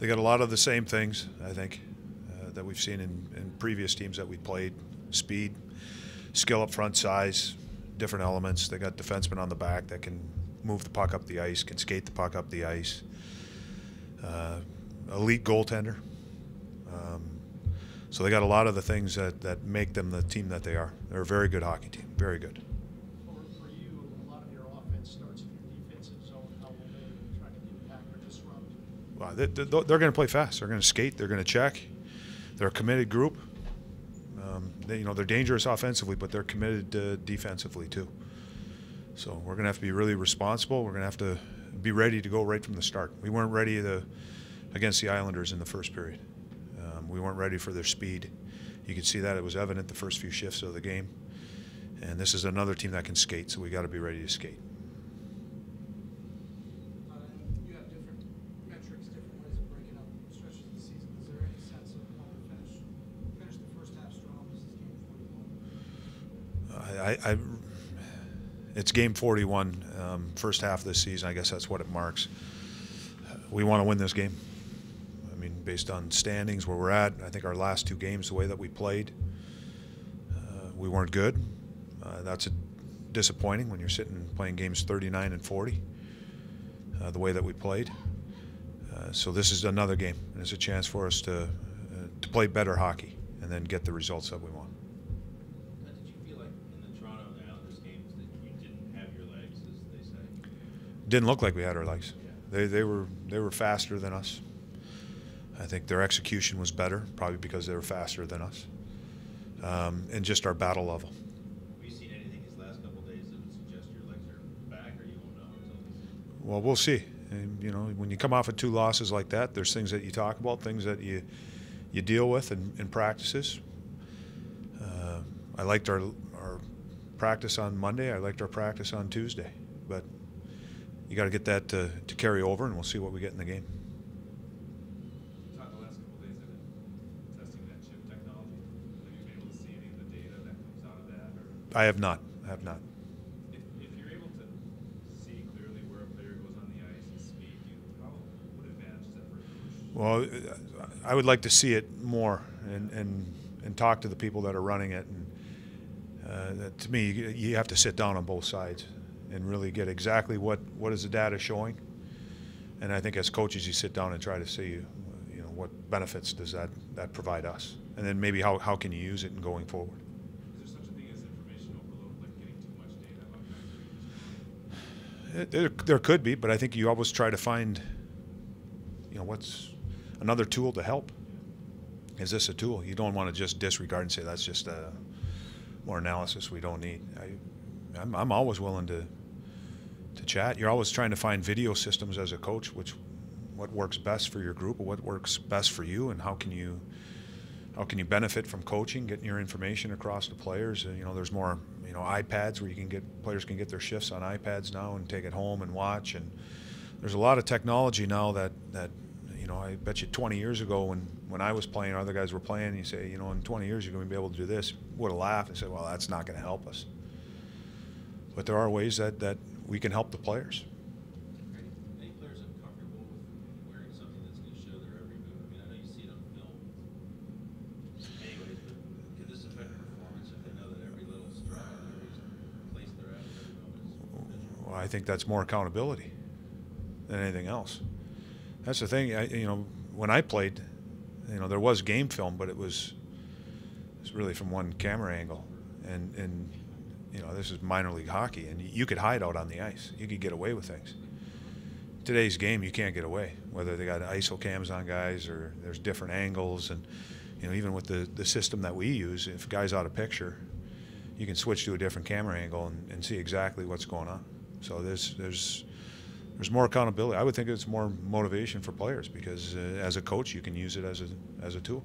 They got a lot of the same things, I think, that we've seen in previous teams that we played. Speed, skill up front, size, different elements. They got defensemen on the back that can move the puck up the ice, can skate the puck up the ice. Elite goaltender. So they got a lot of the things that make them the team that they are. They're a very good hockey team, very good. For you, a lot of your offense starts in your defensive zone. How will they try to impact or disrupt? Well, they're going to play fast. They're going to skate. They're going to check. They're a committed group. They're dangerous offensively, but they're committed defensively too. So we're going to have to be really responsible. We're going to have to be ready to go right from the start. We weren't ready against the Islanders in the first period. We weren't ready for their speed. You could see that. It was evident the first few shifts of the game. And this is another team that can skate, so we got to be ready to skate. You have different metrics, different ways of breaking up stretches of the season. Is there any sense of how to finish the first half strong? This is game 41. It's game 41, first half of this season. I guess that's what it marks. We want to win this game. I mean, based on standings, where we're at, I think our last two games, the way that we played, we weren't good. That's disappointing when you're sitting playing games 39 and 40, the way that we played. So this is another game, and it's a chance for us to play better hockey and then get the results that we want. Did you feel like in the Toronto and Islanders games that you didn't have your legs, as they say? Didn't look like we had our legs. Yeah. They were faster than us. I think their execution was better, probably because they were faster than us, and just our battle level. Have you seen anything these last couple of days that would suggest your legs are back, or you won't know until this? Well, we'll see. And, when you come off of two losses like that, there's things that you talk about, things that you deal with in practices. I liked our practice on Monday. I liked our practice on Tuesday. But you got to get that to carry over, and we'll see what we get in the game. The last couple of days have been testing that chip technology. Have you been able to see any of the data that comes out of that? Or? I have not. If you're able to see clearly where a player goes on the ice and speed, what advantage is that for a coach? Well, I would like to see it more and talk to the people that are running it. And to me, you have to sit down on both sides and really get exactly what is the data showing. And I think as coaches, you sit down and try to see, what benefits does that provide us, and then maybe how can you use it in going forward. Is there such a thing as information overload, like getting too much data about guys? There could be, but I think you always try to find, what's another tool to help. Is this a tool? You don't want to just disregard and say that's just more analysis we don't need. I'm always willing to chat. You're always trying to find video systems as a coach, what works best for your group, or what works best for you, and how can you benefit from coaching, getting your information across to players. There's more iPads where players can get their shifts on iPads now and take it home and watch. And there's a lot of technology now that I bet you 20 years ago when I was playing, other guys were playing, and you say, in 20 years you're going to be able to do this, would have laughed and said, well, that's not going to help us. But there are ways that we can help the players. Any players uncomfortable with wearing something that's going to show their every move? I mean, I know you see it on film. Anyways, but could this affect performance if they know that every little stride or every place they're at, every moment is? Well, I think that's more accountability than anything else. That's the thing. When I played, there was game film, but it was really from one camera angle, and this is minor league hockey, and you could hide out on the ice. You could get away with things. Today's game, you can't get away, whether they got ISO cams on guys or there's different angles, and even with the system that we use, if a guy's out of picture, you can switch to a different camera angle and see exactly what's going on. So there's more accountability. I would think it's more motivation for players because as a coach, you can use it as a tool.